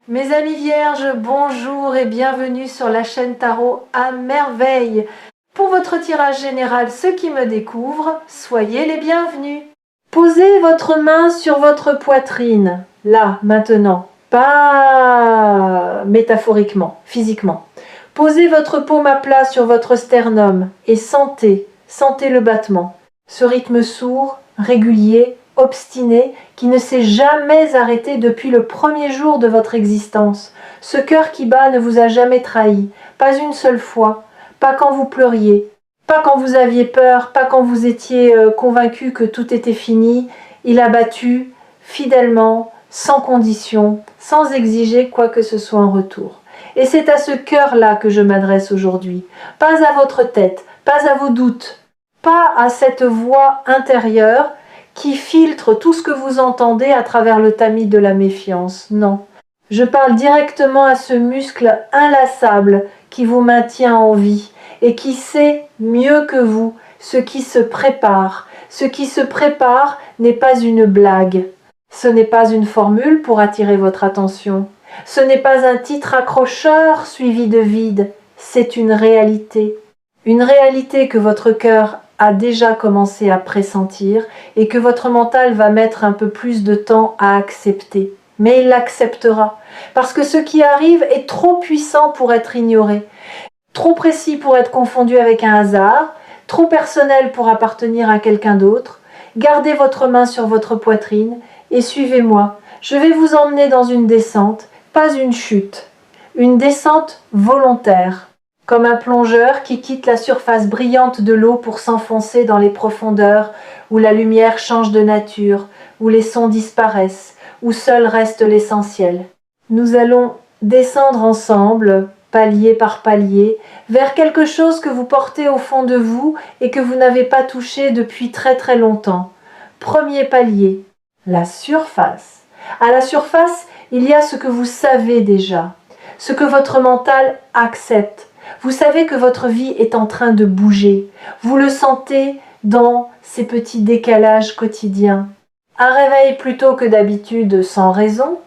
Mes amis vierges, bonjour et bienvenue sur la chaîne Tarot à merveille. Pour votre tirage général, ceux qui me découvrent, soyez les bienvenus. Posez votre main sur votre poitrine, là, maintenant, pas métaphoriquement, physiquement. Posez votre paume à plat sur votre sternum et sentez le battement. Ce rythme sourd, régulier, obstiné, qui ne s'est jamais arrêté depuis le premier jour de votre existence. Ce cœur qui bat ne vous a jamais trahi, pas une seule fois, pas quand vous pleuriez, pas quand vous aviez peur, pas quand vous étiez convaincu que tout était fini. Il a battu fidèlement, sans condition, sans exiger quoi que ce soit en retour. Et c'est à ce cœur-là que je m'adresse aujourd'hui, pas à votre tête, pas à vos doutes, pas à cette voix intérieure qui filtre tout ce que vous entendez à travers le tamis de la méfiance. Non. Je parle directement à ce muscle inlassable qui vous maintient en vie et qui sait mieux que vous ce qui se prépare. Ce qui se prépare n'est pas une blague. Ce n'est pas une formule pour attirer votre attention. Ce n'est pas un titre accrocheur suivi de vide. C'est une réalité. Une réalité que votre cœur a déjà commencé à pressentir et que votre mental va mettre un peu plus de temps à accepter. Mais il l'acceptera, parce que ce qui arrive est trop puissant pour être ignoré, trop précis pour être confondu avec un hasard, trop personnel pour appartenir à quelqu'un d'autre. Gardez votre main sur votre poitrine et suivez-moi. Je vais vous emmener dans une descente, pas une chute, une descente volontaire. Comme un plongeur qui quitte la surface brillante de l'eau pour s'enfoncer dans les profondeurs où la lumière change de nature, où les sons disparaissent, où seul reste l'essentiel. Nous allons descendre ensemble, palier par palier, vers quelque chose que vous portez au fond de vous et que vous n'avez pas touché depuis très très longtemps. Premier palier, la surface. À la surface, il y a ce que vous savez déjà, ce que votre mental accepte. Vous savez que votre vie est en train de bouger. Vous le sentez dans ces petits décalages quotidiens. Un réveil plutôt que d'habitude sans raison,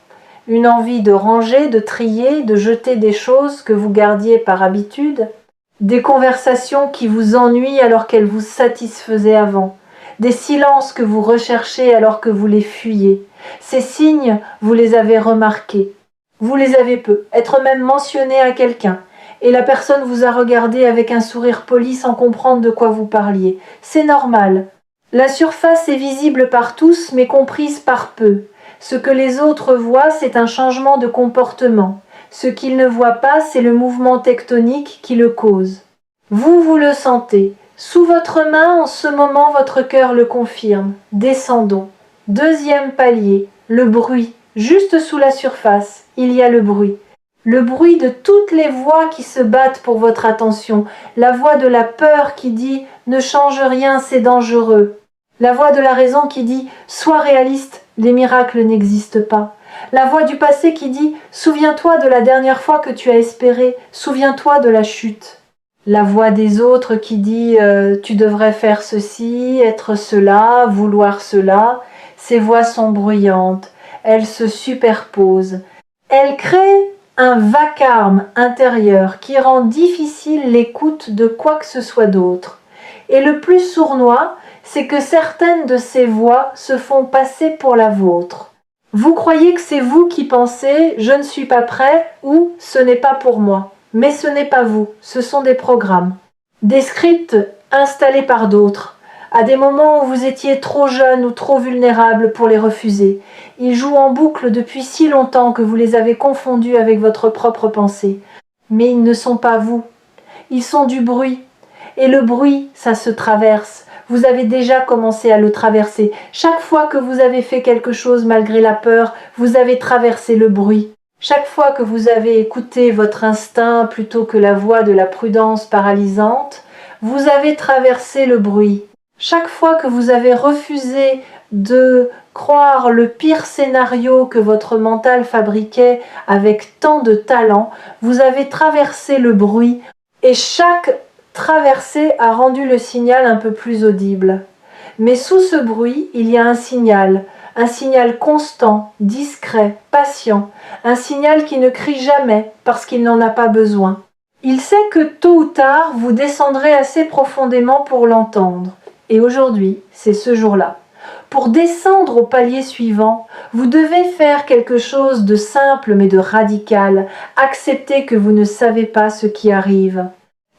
une envie de ranger, de trier, de jeter des choses que vous gardiez par habitude, des conversations qui vous ennuient alors qu'elles vous satisfaisaient avant, des silences que vous recherchez alors que vous les fuyez. Ces signes, vous les avez remarqués. Vous les avez peu, être même mentionné à quelqu'un. Et la personne vous a regardé avec un sourire poli sans comprendre de quoi vous parliez. C'est normal. La surface est visible par tous, mais comprise par peu. Ce que les autres voient, c'est un changement de comportement. Ce qu'ils ne voient pas, c'est le mouvement tectonique qui le cause. Vous le sentez. Sous votre main, en ce moment, votre cœur le confirme. Descendons. Deuxième palier, le bruit. Juste sous la surface, il y a le bruit. Le bruit de toutes les voix qui se battent pour votre attention. La voix de la peur qui dit « Ne change rien, c'est dangereux ». La voix de la raison qui dit « Sois réaliste, les miracles n'existent pas ». La voix du passé qui dit « Souviens-toi de la dernière fois que tu as espéré, souviens-toi de la chute ». La voix des autres qui dit « Tu devrais faire ceci, être cela, vouloir cela ». Ces voix sont bruyantes, elles se superposent. Elles créent un vacarme intérieur qui rend difficile l'écoute de quoi que ce soit d'autre. Et le plus sournois, c'est que certaines de ces voix se font passer pour la vôtre. Vous croyez que c'est vous qui pensez « je ne suis pas prêt » ou « ce n'est pas pour moi ». Mais ce n'est pas vous, ce sont des programmes. Des scripts installés par d'autres, à des moments où vous étiez trop jeune ou trop vulnérable pour les refuser. Ils jouent en boucle depuis si longtemps que vous les avez confondus avec votre propre pensée. Mais ils ne sont pas vous. Ils sont du bruit. Et le bruit, ça se traverse. Vous avez déjà commencé à le traverser. Chaque fois que vous avez fait quelque chose malgré la peur, vous avez traversé le bruit. Chaque fois que vous avez écouté votre instinct plutôt que la voix de la prudence paralysante, vous avez traversé le bruit. Chaque fois que vous avez refusé de croire le pire scénario que votre mental fabriquait avec tant de talent, vous avez traversé le bruit et chaque traversée a rendu le signal un peu plus audible. Mais sous ce bruit, il y a un un signal constant, discret, patient, un signal qui ne crie jamais parce qu'il n'en a pas besoin. Il sait que tôt ou tard, vous descendrez assez profondément pour l'entendre. Et aujourd'hui, c'est ce jour-là. Pour descendre au palier suivant, vous devez faire quelque chose de simple mais de radical. Accepter que vous ne savez pas ce qui arrive.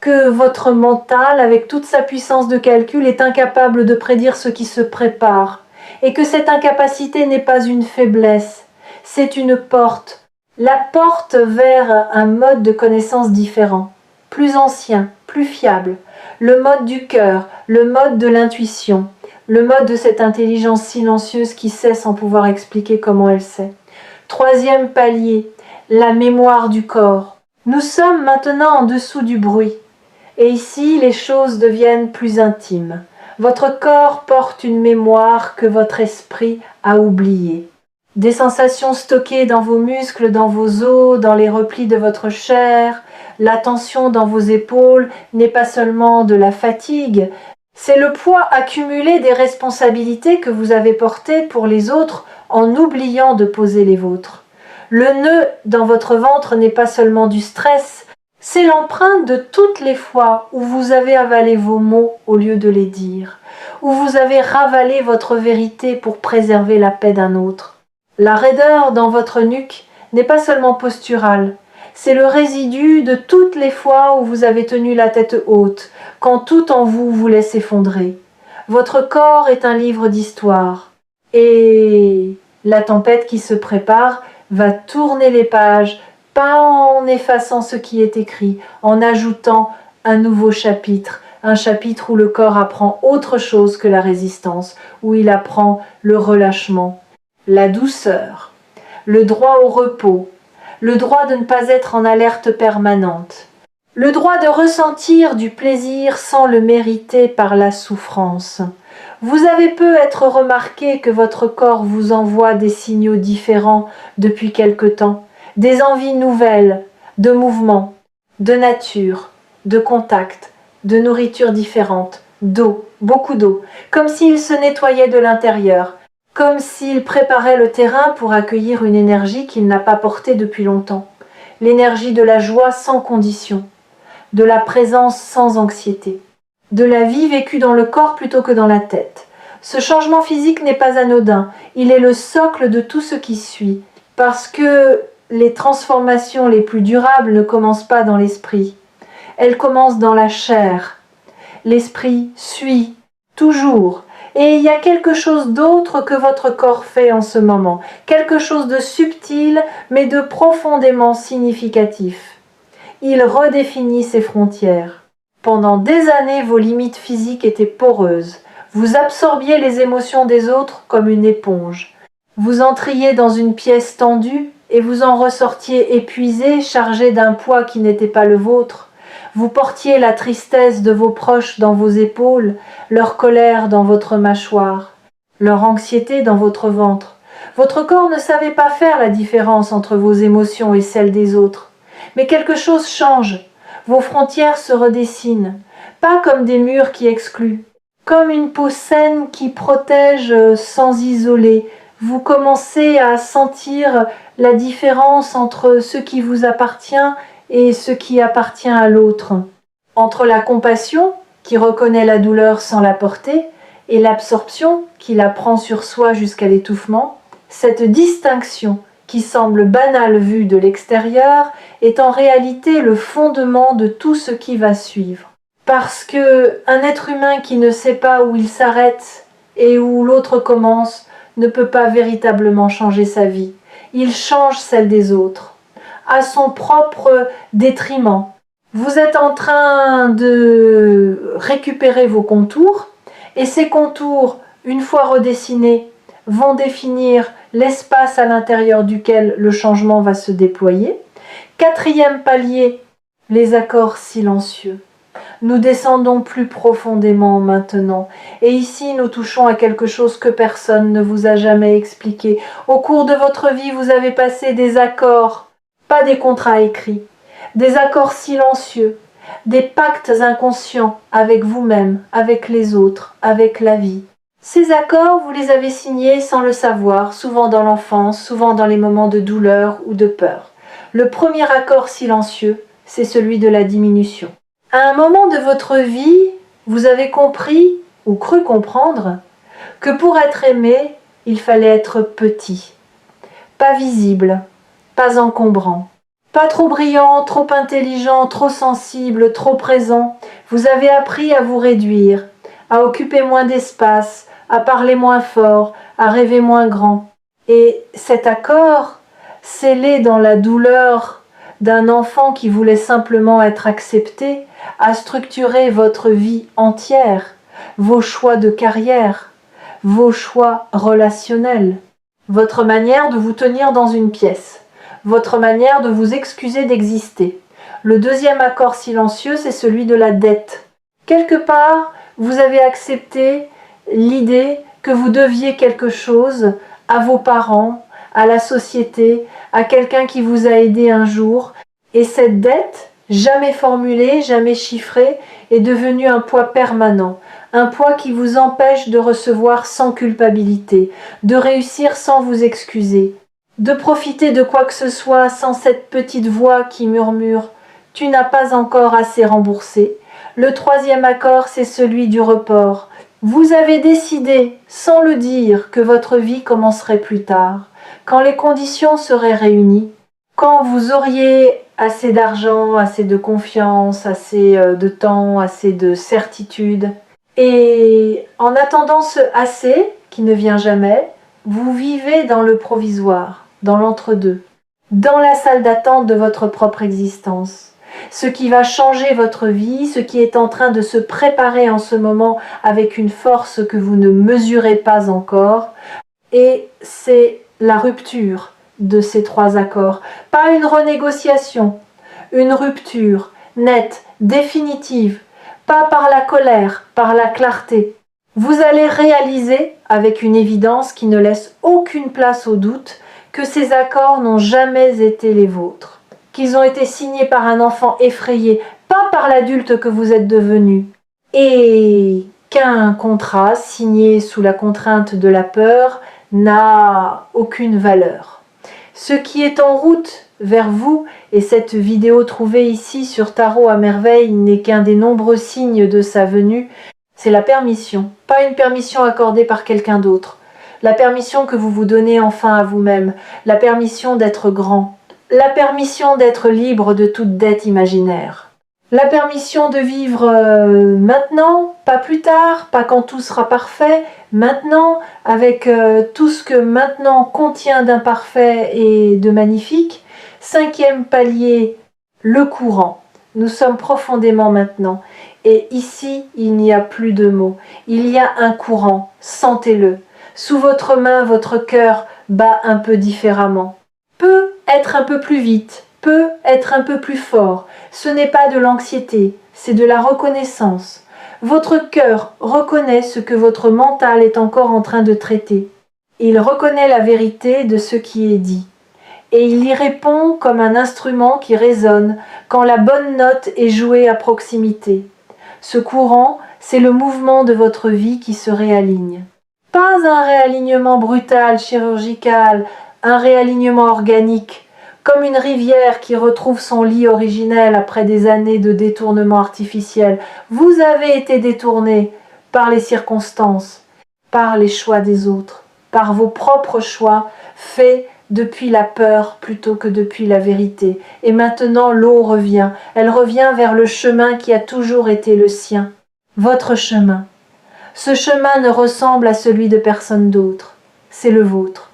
Que votre mental, avec toute sa puissance de calcul, est incapable de prédire ce qui se prépare. Et que cette incapacité n'est pas une faiblesse, c'est une porte. La porte vers un mode de connaissance différent, plus ancien, plus fiable. Le mode du cœur, le mode de l'intuition, le mode de cette intelligence silencieuse qui sait sans pouvoir expliquer comment elle sait. Troisième palier, la mémoire du corps. Nous sommes maintenant en dessous du bruit. Et ici, les choses deviennent plus intimes. Votre corps porte une mémoire que votre esprit a oubliée. Des sensations stockées dans vos muscles, dans vos os, dans les replis de votre chair. La tension dans vos épaules n'est pas seulement de la fatigue, c'est le poids accumulé des responsabilités que vous avez portées pour les autres en oubliant de poser les vôtres. Le nœud dans votre ventre n'est pas seulement du stress, c'est l'empreinte de toutes les fois où vous avez avalé vos mots au lieu de les dire, où vous avez ravalé votre vérité pour préserver la paix d'un autre. La raideur dans votre nuque n'est pas seulement posturale, c'est le résidu de toutes les fois où vous avez tenu la tête haute, quand tout en vous voulait s'effondrer. Votre corps est un livre d'histoire. Et la tempête qui se prépare va tourner les pages, pas en effaçant ce qui est écrit, en ajoutant un nouveau chapitre, un chapitre où le corps apprend autre chose que la résistance, où il apprend le relâchement, la douceur, le droit au repos, le droit de ne pas être en alerte permanente, le droit de ressentir du plaisir sans le mériter par la souffrance. Vous avez peu être remarqué que votre corps vous envoie des signaux différents depuis quelque temps, des envies nouvelles, de mouvement, de nature, de contact, de nourriture différente, d'eau, beaucoup d'eau, comme s'il se nettoyait de l'intérieur, comme s'il préparait le terrain pour accueillir une énergie qu'il n'a pas portée depuis longtemps, l'énergie de la joie sans condition, de la présence sans anxiété, de la vie vécue dans le corps plutôt que dans la tête. Ce changement physique n'est pas anodin, il est le socle de tout ce qui suit, parce que les transformations les plus durables ne commencent pas dans l'esprit, elles commencent dans la chair. L'esprit suit, toujours, et il y a quelque chose d'autre que votre corps fait en ce moment, quelque chose de subtil mais de profondément significatif. Il redéfinit ses frontières. Pendant des années, vos limites physiques étaient poreuses. Vous absorbiez les émotions des autres comme une éponge. Vous entriez dans une pièce tendue et vous en ressortiez épuisé, chargé d'un poids qui n'était pas le vôtre. Vous portiez la tristesse de vos proches dans vos épaules, leur colère dans votre mâchoire, leur anxiété dans votre ventre. Votre corps ne savait pas faire la différence entre vos émotions et celles des autres. Mais quelque chose change. Vos frontières se redessinent, pas comme des murs qui excluent, comme une peau saine qui protège sans isoler. Vous commencez à sentir la différence entre ce qui vous appartient et ce qui appartient à l'autre, entre la compassion, qui reconnaît la douleur sans la porter, et l'absorption, qui la prend sur soi jusqu'à l'étouffement. Cette distinction, qui semble banale vue de l'extérieur, est en réalité le fondement de tout ce qui va suivre. Parce que un être humain qui ne sait pas où il s'arrête et où l'autre commence ne peut pas véritablement changer sa vie. Il change celle des autres, à son propre détriment. Vous êtes en train de récupérer vos contours, et ces contours, une fois redessinés, vont définir l'espace à l'intérieur duquel le changement va se déployer. Quatrième palier, les accords silencieux. Nous descendons plus profondément maintenant, et ici nous touchons à quelque chose que personne ne vous a jamais expliqué. Au cours de votre vie, vous avez passé des accords, pas des contrats écrits, des accords silencieux, des pactes inconscients avec vous-même, avec les autres, avec la vie. Ces accords, vous les avez signés sans le savoir, souvent dans l'enfance, souvent dans les moments de douleur ou de peur. Le premier accord silencieux, c'est celui de la diminution. À un moment de votre vie, vous avez compris, ou cru comprendre, que pour être aimé, il fallait être petit, pas visible, pas encombrant, pas trop brillant, trop intelligent, trop sensible, trop présent. Vous avez appris à vous réduire, à occuper moins d'espace, à parler moins fort, à rêver moins grand. Et cet accord, scellé dans la douleur d'un enfant qui voulait simplement être accepté, a structuré votre vie entière, vos choix de carrière, vos choix relationnels, votre manière de vous tenir dans une pièce, votre manière de vous excuser d'exister. Le deuxième accord silencieux, c'est celui de la dette. Quelque part, vous avez accepté l'idée que vous deviez quelque chose à vos parents, à la société, à quelqu'un qui vous a aidé un jour. Et cette dette, jamais formulée, jamais chiffrée, est devenue un poids permanent. Un poids qui vous empêche de recevoir sans culpabilité, de réussir sans vous excuser, de profiter de quoi que ce soit sans cette petite voix qui murmure « Tu n'as pas encore assez remboursé ». Le troisième accord, c'est celui du report. Vous avez décidé, sans le dire, que votre vie commencerait plus tard, quand les conditions seraient réunies, quand vous auriez assez d'argent, assez de confiance, assez de temps, assez de certitude. Et en attendant ce assez, qui ne vient jamais, vous vivez dans le provisoire, dans l'entre-deux, dans la salle d'attente de votre propre existence. Ce qui va changer votre vie, ce qui est en train de se préparer en ce moment avec une force que vous ne mesurez pas encore, et c'est la rupture de ces trois accords. Pas une renégociation, une rupture nette, définitive, pas par la colère, par la clarté. Vous allez réaliser, avec une évidence qui ne laisse aucune place au doute, que ces accords n'ont jamais été les vôtres, qu'ils ont été signés par un enfant effrayé, pas par l'adulte que vous êtes devenu, et qu'un contrat signé sous la contrainte de la peur n'a aucune valeur. Ce qui est en route vers vous, et cette vidéo trouvée ici sur Tarot à merveille n'est qu'un des nombreux signes de sa venue, c'est la permission, pas une permission accordée par quelqu'un d'autre. La permission que vous vous donnez enfin à vous-même, la permission d'être grand, la permission d'être libre de toute dette imaginaire. La permission de vivre maintenant, pas plus tard, pas quand tout sera parfait, maintenant, avec tout ce que maintenant contient d'imparfait et de magnifique. Cinquième palier, le courant. Nous sommes profondément maintenant. Et ici, il n'y a plus de mots. Il y a un courant, sentez-le. Sous votre main, votre cœur bat un peu différemment. Peut être un peu plus vite, peut être un peu plus fort. Ce n'est pas de l'anxiété, c'est de la reconnaissance. Votre cœur reconnaît ce que votre mental est encore en train de traiter. Il reconnaît la vérité de ce qui est dit. Et il y répond comme un instrument qui résonne quand la bonne note est jouée à proximité. Ce courant, c'est le mouvement de votre vie qui se réaligne. Pas un réalignement brutal, chirurgical, un réalignement organique, comme une rivière qui retrouve son lit originel après des années de détournement artificiel. Vous avez été détourné par les circonstances, par les choix des autres, par vos propres choix faits depuis la peur plutôt que depuis la vérité. Et maintenant l'eau revient, elle revient vers le chemin qui a toujours été le sien, votre chemin. Ce chemin ne ressemble à celui de personne d'autre, c'est le vôtre.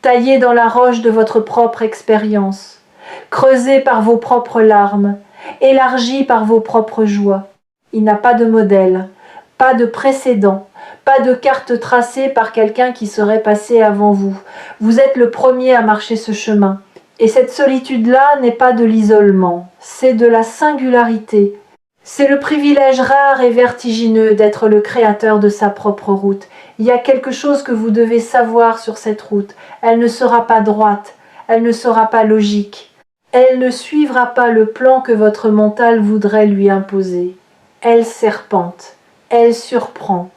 Taillé dans la roche de votre propre expérience, creusé par vos propres larmes, élargi par vos propres joies. Il n'a pas de modèle, pas de précédent, pas de carte tracée par quelqu'un qui serait passé avant vous. Vous êtes le premier à marcher ce chemin. Et cette solitude-là n'est pas de l'isolement, c'est de la singularité. C'est le privilège rare et vertigineux d'être le créateur de sa propre route. Il y a quelque chose que vous devez savoir sur cette route. Elle ne sera pas droite, elle ne sera pas logique. Elle ne suivra pas le plan que votre mental voudrait lui imposer. Elle serpente, elle surprend.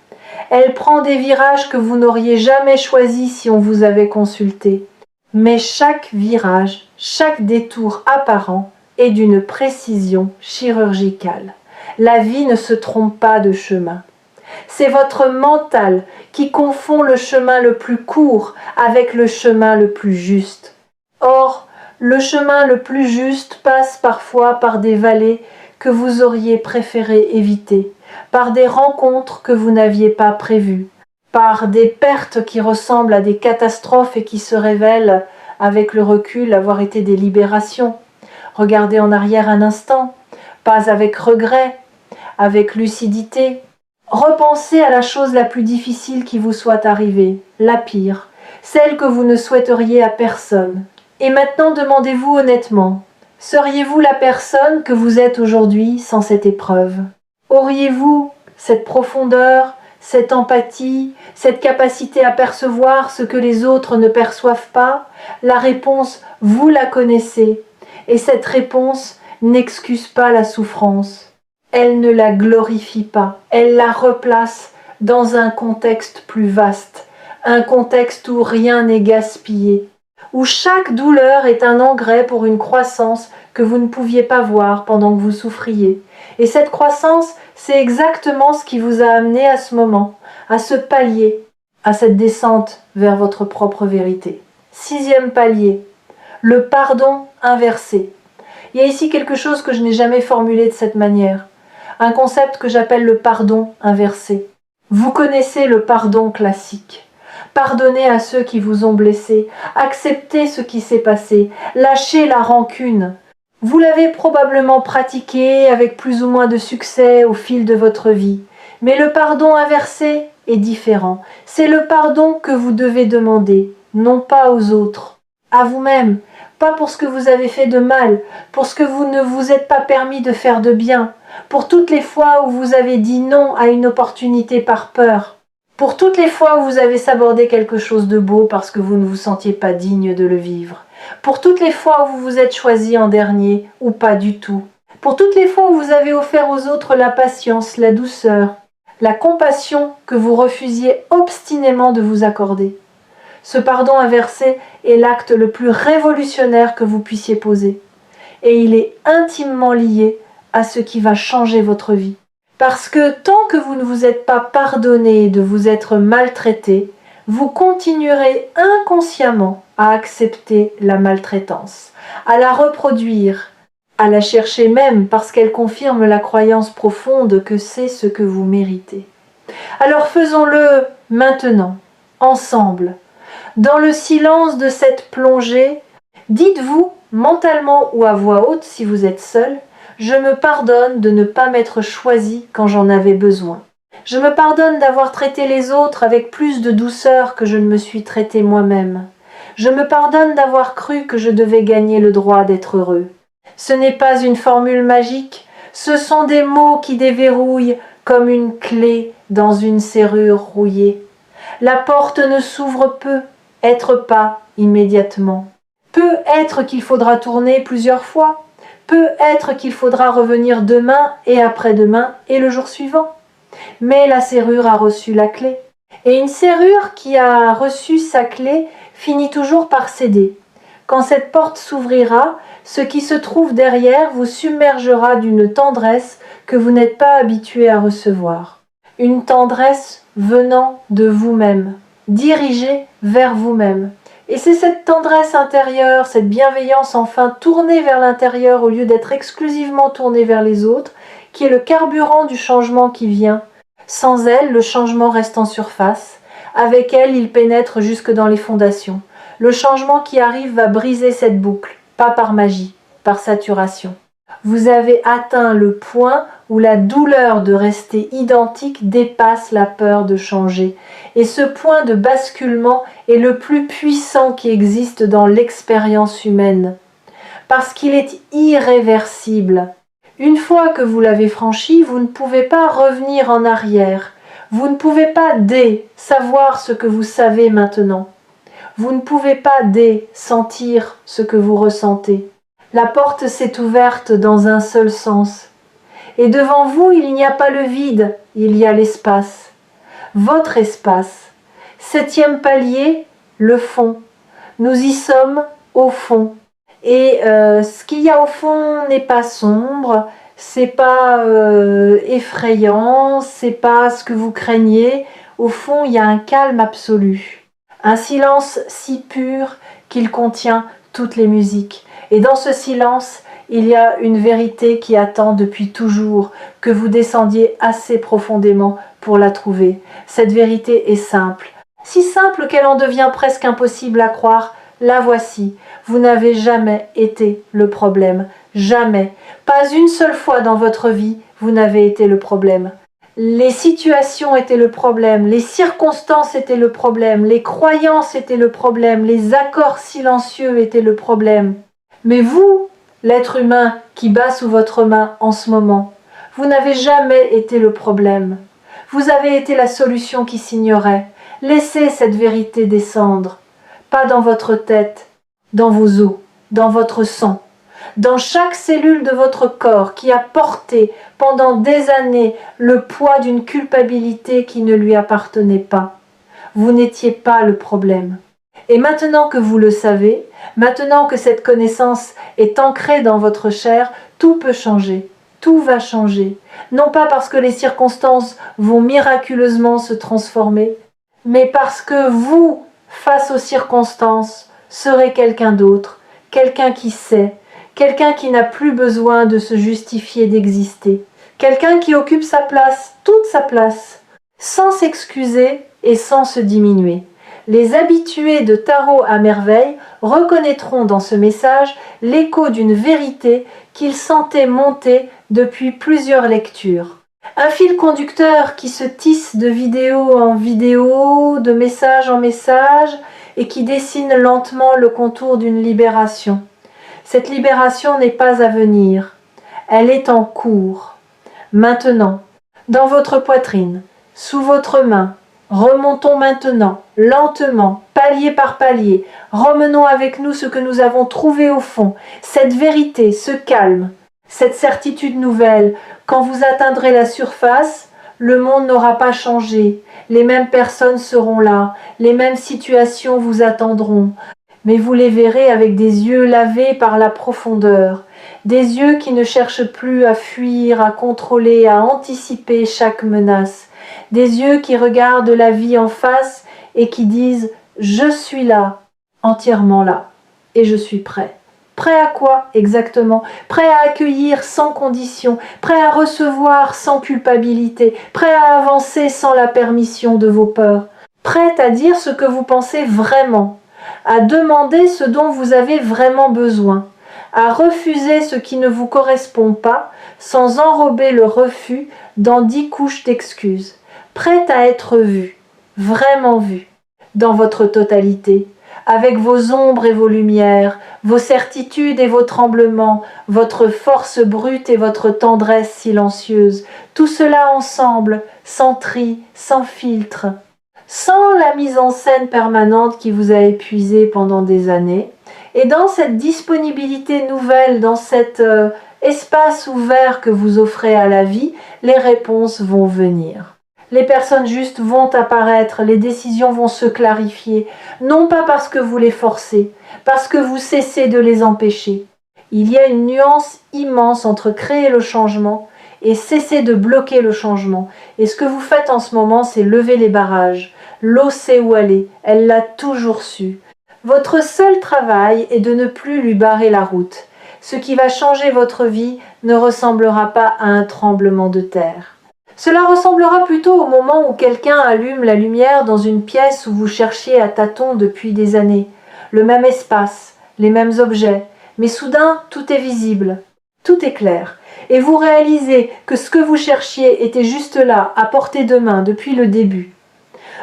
Elle prend des virages que vous n'auriez jamais choisis si on vous avait consulté. Mais chaque virage, chaque détour apparent est d'une précision chirurgicale. La vie ne se trompe pas de chemin. C'est votre mental qui confond le chemin le plus court avec le chemin le plus juste. Or, le chemin le plus juste passe parfois par des vallées que vous auriez préféré éviter, par des rencontres que vous n'aviez pas prévues, par des pertes qui ressemblent à des catastrophes et qui se révèlent, avec le recul, avoir été des libérations. Regardez en arrière un instant, pas avec regret, avec lucidité. Repensez à la chose la plus difficile qui vous soit arrivée, la pire, celle que vous ne souhaiteriez à personne. Et maintenant demandez-vous honnêtement, seriez-vous la personne que vous êtes aujourd'hui sans cette épreuve? Auriez-vous cette profondeur, cette empathie, cette capacité à percevoir ce que les autres ne perçoivent pas? La réponse, vous la connaissez, et cette réponse n'excuse pas la souffrance. Elle ne la glorifie pas, elle la replace dans un contexte plus vaste, un contexte où rien n'est gaspillé, où chaque douleur est un engrais pour une croissance que vous ne pouviez pas voir pendant que vous souffriez. Et cette croissance, c'est exactement ce qui vous a amené à ce moment, à ce palier, à cette descente vers votre propre vérité. 6e palier, le pardon inversé. Il y a ici quelque chose que je n'ai jamais formulé de cette manière, un concept que j'appelle le pardon inversé. Vous connaissez le pardon classique. Pardonnez à ceux qui vous ont blessé, acceptez ce qui s'est passé, lâchez la rancune. Vous l'avez probablement pratiqué avec plus ou moins de succès au fil de votre vie. Mais le pardon inversé est différent. C'est le pardon que vous devez demander, non pas aux autres, à vous-même, pas pour ce que vous avez fait de mal, pour ce que vous ne vous êtes pas permis de faire de bien, pour toutes les fois où vous avez dit non à une opportunité par peur, pour toutes les fois où vous avez sabordé quelque chose de beau parce que vous ne vous sentiez pas digne de le vivre, pour toutes les fois où vous vous êtes choisi en dernier ou pas du tout, pour toutes les fois où vous avez offert aux autres la patience, la douceur, la compassion que vous refusiez obstinément de vous accorder. Ce pardon inversé est l'acte le plus révolutionnaire que vous puissiez poser. Et il est intimement lié à ce qui va changer votre vie. Parce que tant que vous ne vous êtes pas pardonné de vous être maltraité, vous continuerez inconsciemment à accepter la maltraitance, à la reproduire, à la chercher même parce qu'elle confirme la croyance profonde que c'est ce que vous méritez. Alors faisons-le maintenant, ensemble. Dans le silence de cette plongée, dites-vous mentalement ou à voix haute si vous êtes seul, je me pardonne de ne pas m'être choisi quand j'en avais besoin. Je me pardonne d'avoir traité les autres avec plus de douceur que je ne me suis traité moi-même. Je me pardonne d'avoir cru que je devais gagner le droit d'être heureux. Ce n'est pas une formule magique, ce sont des mots qui déverrouillent comme une clé dans une serrure rouillée. La porte ne s'ouvre peu, être pas immédiatement. Peut être qu'il faudra tourner plusieurs fois, peut être qu'il faudra revenir demain et après-demain et le jour suivant. Mais la serrure a reçu la clé. Et une serrure qui a reçu sa clé finit toujours par céder. Quand cette porte s'ouvrira, ce qui se trouve derrière vous submergera d'une tendresse que vous n'êtes pas habitué à recevoir. Une tendresse venant de vous-même, dirigée vers vous-même. Et c'est cette tendresse intérieure, cette bienveillance enfin tournée vers l'intérieur au lieu d'être exclusivement tournée vers les autres, qui est le carburant du changement qui vient. Sans elle, le changement reste en surface. Avec elle, il pénètre jusque dans les fondations. Le changement qui arrive va briser cette boucle, pas par magie, par saturation. Vous avez atteint le point où la douleur de rester identique dépasse la peur de changer. Et ce point de basculement est le plus puissant qui existe dans l'expérience humaine. Parce qu'il est irréversible. Une fois que vous l'avez franchi, vous ne pouvez pas revenir en arrière. Vous ne pouvez pas savoir ce que vous savez maintenant. Vous ne pouvez pas sentir ce que vous ressentez. La porte s'est ouverte dans un seul sens. Et devant vous, il n'y a pas le vide, il y a l'espace. votre espace. 7e palier, le fond. Nous y sommes au fond. Et ce qu'il y a au fond n'est pas sombre, c'est pas effrayant, c'est pas ce que vous craignez. Au fond, il y a un calme absolu, un silence si pur qu'il contient toutes les musiques. Et dans ce silence, il y a une vérité qui attend depuis toujours que vous descendiez assez profondément pour la trouver. Cette vérité est simple, si simple qu'elle en devient presque impossible à croire. La voici, vous n'avez jamais été le problème, jamais, pas une seule fois dans votre vie, vous n'avez été le problème. Les situations étaient le problème, les circonstances étaient le problème, les croyances étaient le problème, les accords silencieux étaient le problème. Mais vous, l'être humain qui bat sous votre main en ce moment, vous n'avez jamais été le problème. Vous avez été la solution qui s'ignorait. Laissez cette vérité descendre. Pas dans votre tête, dans vos os, dans votre sang, dans chaque cellule de votre corps qui a porté pendant des années le poids d'une culpabilité qui ne lui appartenait pas. Vous n'étiez pas le problème. Et maintenant que vous le savez, maintenant que cette connaissance est ancrée dans votre chair, tout peut changer, tout va changer. Non pas parce que les circonstances vont miraculeusement se transformer, mais parce que vous, face aux circonstances, serez quelqu'un d'autre, quelqu'un qui sait, quelqu'un qui n'a plus besoin de se justifier d'exister, quelqu'un qui occupe sa place, toute sa place, sans s'excuser et sans se diminuer. Les habitués de Tarot à merveille reconnaîtront dans ce message l'écho d'une vérité qu'ils sentaient monter depuis plusieurs lectures. Un fil conducteur qui se tisse de vidéo en vidéo, de message en message, et qui dessine lentement le contour d'une libération. Cette libération n'est pas à venir, elle est en cours. Maintenant, dans votre poitrine, sous votre main, remontons maintenant, lentement, palier par palier, remenons avec nous ce que nous avons trouvé au fond, cette vérité, ce calme, cette certitude nouvelle. Quand vous atteindrez la surface, le monde n'aura pas changé, les mêmes personnes seront là, les mêmes situations vous attendront, mais vous les verrez avec des yeux lavés par la profondeur, des yeux qui ne cherchent plus à fuir, à contrôler, à anticiper chaque menace, des yeux qui regardent la vie en face et qui disent « Je suis là, entièrement là, et je suis prêt ». Prêt à quoi exactement? Prêt à accueillir sans condition, prêt à recevoir sans culpabilité, prêt à avancer sans la permission de vos peurs, prêt à dire ce que vous pensez vraiment, à demander ce dont vous avez vraiment besoin, à refuser ce qui ne vous correspond pas sans enrober le refus dans 10 couches d'excuses, prêt à être vu, vraiment vu, dans votre totalité, avec vos ombres et vos lumières, vos certitudes et vos tremblements, votre force brute et votre tendresse silencieuse, tout cela ensemble, sans tri, sans filtre, sans la mise en scène permanente qui vous a épuisé pendant des années, et dans cette disponibilité nouvelle, dans cet espace ouvert que vous offrez à la vie, les réponses vont venir. Les personnes justes vont apparaître, les décisions vont se clarifier, non pas parce que vous les forcez, parce que vous cessez de les empêcher. Il y a une nuance immense entre créer le changement et cesser de bloquer le changement. Et ce que vous faites en ce moment, c'est lever les barrages. L'eau sait où aller, elle l'a toujours su. Votre seul travail est de ne plus lui barrer la route. Ce qui va changer votre vie ne ressemblera pas à un tremblement de terre. Cela ressemblera plutôt au moment où quelqu'un allume la lumière dans une pièce où vous cherchiez à tâtons depuis des années. Le même espace, les mêmes objets, mais soudain tout est visible, tout est clair. Et vous réalisez que ce que vous cherchiez était juste là, à portée de main, depuis le début.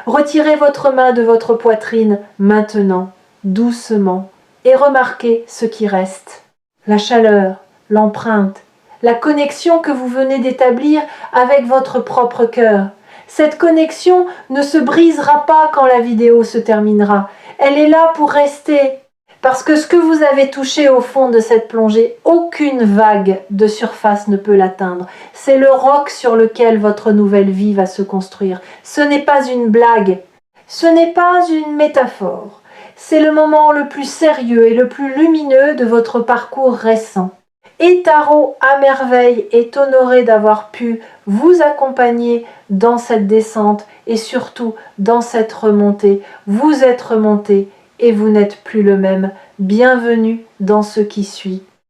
Retirez votre main de votre poitrine maintenant, doucement, et remarquez ce qui reste. La chaleur, l'empreinte, la connexion que vous venez d'établir avec votre propre cœur. Cette connexion ne se brisera pas quand la vidéo se terminera. Elle est là pour rester. Parce que ce que vous avez touché au fond de cette plongée, aucune vague de surface ne peut l'atteindre. C'est le roc sur lequel votre nouvelle vie va se construire. Ce n'est pas une blague, ce n'est pas une métaphore. C'est le moment le plus sérieux et le plus lumineux de votre parcours récent. Et Tarot à merveille est honoré d'avoir pu vous accompagner dans cette descente et surtout dans cette remontée. Vous êtes remonté et vous n'êtes plus le même. Bienvenue dans ce qui suit.